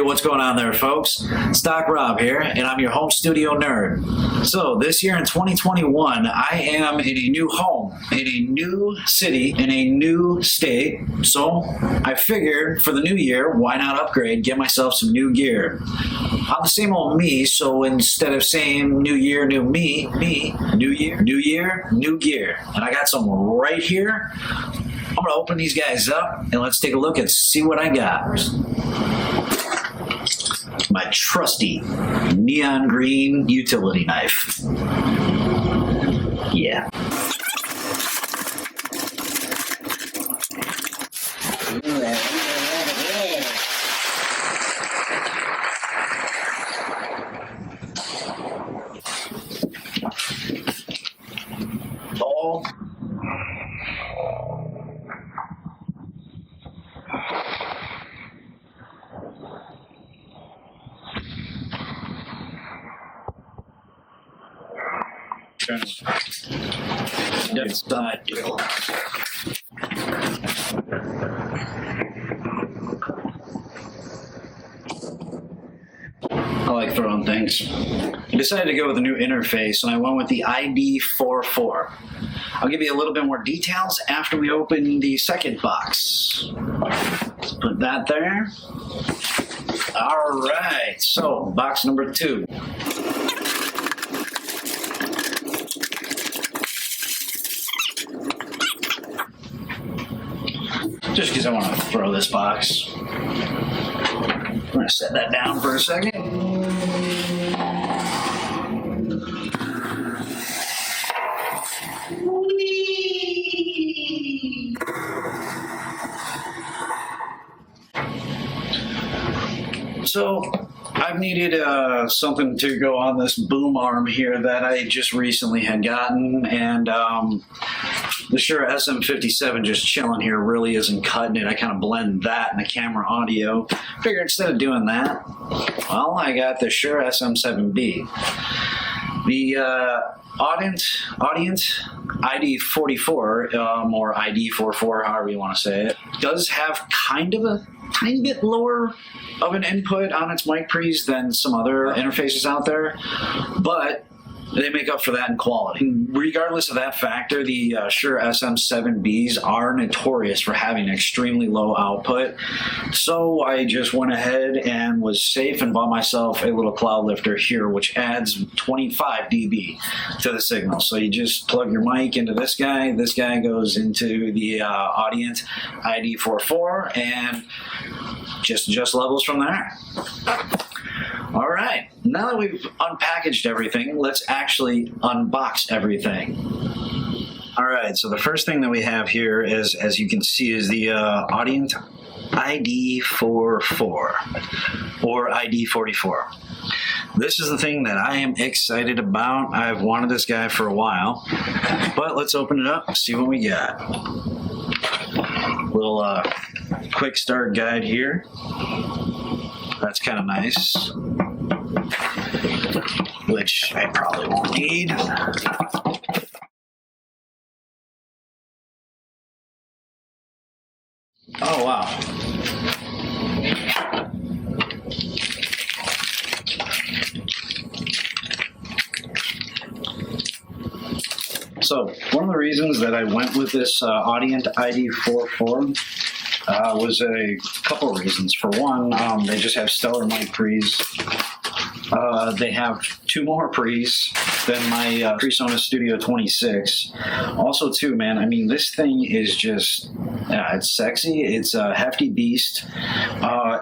Hey, what's going on there, folks? Stock Rob here, and I'm your home studio nerd. So this year in 2021, I am in a new home, in a new city, in a new state. So I figured for the new year, why not upgrade, get myself some new gear. I'm the same old me, so instead of saying new year, new me, new year, new gear. And I got some right here. I'm gonna open these guys up and let's take a look and see what I got. My trusty neon green utility knife. Yeah. Oh. That's not deal. I like throwing things. I decided to go with a new interface, and I went with the ID4 I'll give you a little bit more details after we open the second box. Let's put that there. All right, so box number 2. Just because I want to throw this box. I'm going to set that down for a second. So I've needed something to go on this boom arm here that I just recently had gotten, and the Shure SM57 just chilling here really isn't cutting it. I kind of blend that in the camera audio. Figured instead of doing that, well, I got the Shure SM7B. The Audient ID4 or ID44, however you want to say it, does have kind of a tiny bit lower of an input on its mic pre's than some other interfaces out there, but they make up for that in quality. Regardless of that factor, the Shure SM7Bs are notorious for having extremely low output. So I just went ahead and was safe and bought myself a little Cloudlifter here, which adds 25 dB to the signal. So you just plug your mic into this guy goes into the Audient ID4 and just adjust levels from there. All right, now that we've unpackaged everything, let's actually unbox everything. All right, so the first thing that we have here is, as you can see, is the Audient ID4 or ID44. This is the thing that I am excited about. I've wanted this guy for a while, but let's open it up and see what we got. Little quick start guide here. That's kind of nice, which I probably won't need. Oh, wow. So one of the reasons that I went with this Audient ID4 was a couple reasons. For one, they just have stellar mic pre's. They have 2 more pre's than my PreSonus Studio 26. Also, too, man, I mean, this thing is just, it's sexy. It's a hefty beast.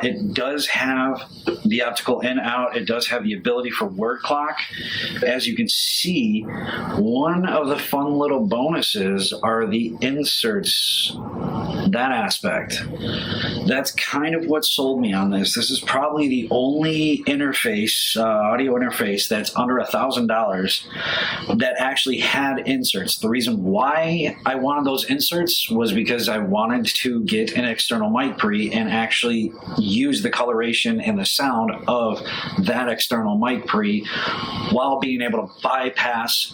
It does have the optical in-out. It does have the ability for word clock. As you can see, one of the fun little bonuses are the inserts. That aspect. That's kind of what sold me on this. This is probably the only interface, audio interface, that's under $1,000 that actually had inserts. The reason why I wanted those inserts was because I wanted to get an external mic pre and actually use the coloration and the sound of that external mic pre while being able to bypass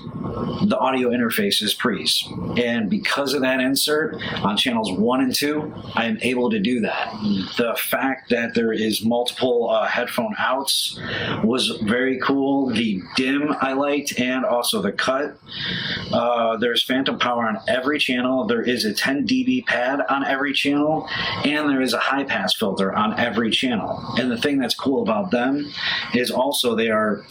the audio interface's pre's. And because of that insert, on channels 1 and 2, I am able to do that. The fact that there is multiple headphone outs was very cool. The dim I liked, and also the cut. There's phantom power on every channel. There is a 10 dB pad on every channel, and there is a high pass filter on every channel. And the thing that's cool about them is also they are,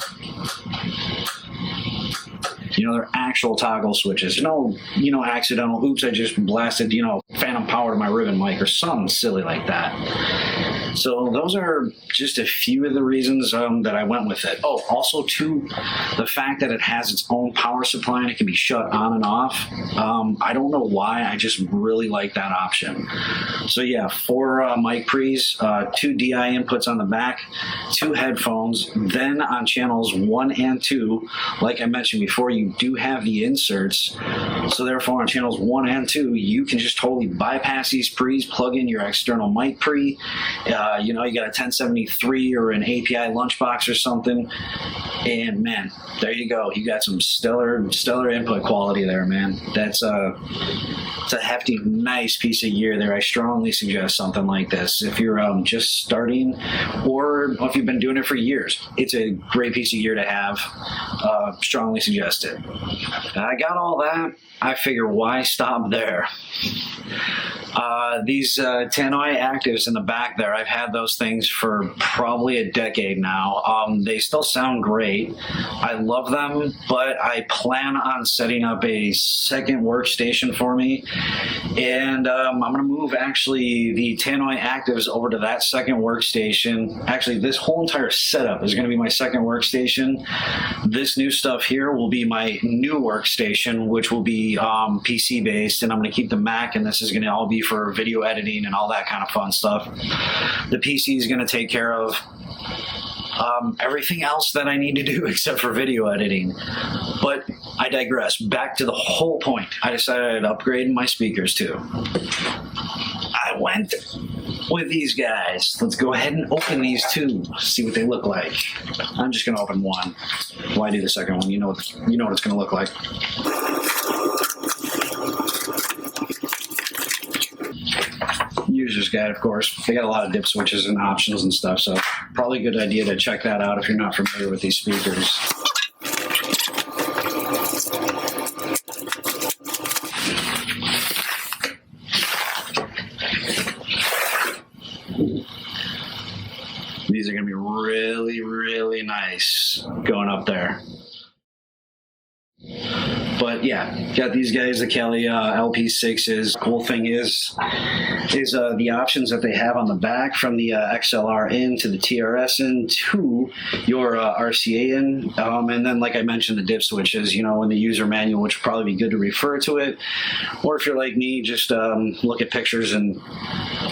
they're actual toggle switches. No, accidental, oops, I just blasted, phantom power to my ribbon mic or something silly like that. So those are just a few of the reasons that I went with it. Oh, also too, the fact that it has its own power supply and it can be shut on and off. I don't know why, I just really like that option. So yeah, 4 mic pre's, 2 DI inputs on the back, 2 headphones. Then on channels 1 and 2, like I mentioned before, you do have the inserts. So therefore on channels 1 and 2, you can just totally bypass these pre's, plug in your external mic pre. You got a 1073 or an API lunchbox or something, and man, there you go. You got some stellar input quality there, man. It's a hefty, nice piece of gear there. I strongly suggest something like this if you're just starting, or if you've been doing it for years. It's a great piece of gear to have. Strongly suggest it. I got all that. I figure, why stop there? These Tannoy Actives in the back there, I've had those things for probably a decade now. They still sound great. I love them, but I plan on setting up a second workstation for me. And I'm going to move actually the Tannoy Actives over to that second workstation. Actually, this whole entire setup is going to be my second workstation. This new stuff here will be my new workstation, which will be PC based, and I'm going to keep the Mac, and this is going to all be for video editing and all that kind of fun stuff. The PC is going to take care of everything else that I need to do except for video editing. But I digress. Back to the whole point. I decided I'd upgrade my speakers too. I went with these guys. Let's go ahead and open these two, see what they look like. I'm just going to open one. Why do the second one? You know what it's going to look like. User's guide, of course. They got a lot of dip switches and options and stuff, so probably a good idea to check that out if you're not familiar with these speakers. These are going to be really, really nice going up there. But yeah, got these guys, the Kali Lp6s. Cool thing is the options that they have on the back, from the XLR in to the TRS in to your RCA in, and then like I mentioned, the dip switches, in the user manual, which would probably be good to refer to it, or if you're like me, just look at pictures and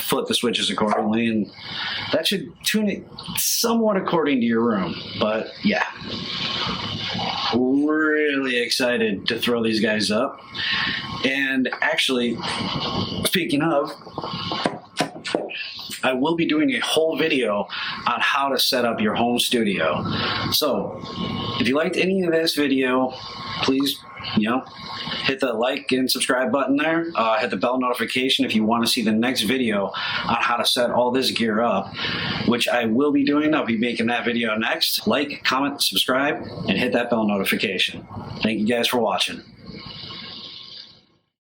flip the switches accordingly, and that should tune it somewhat according to your room. But yeah, really excited to throw these guys up. And actually, speaking of, I will be doing a whole video on how to set up your home studio. So if you liked any of this video, please, hit the like and subscribe button there. Hit the bell notification if you want to see the next video on how to set all this gear up, which I will be doing. I'll be making that video next. Like, comment, subscribe, and hit that bell notification. Thank you guys for watching.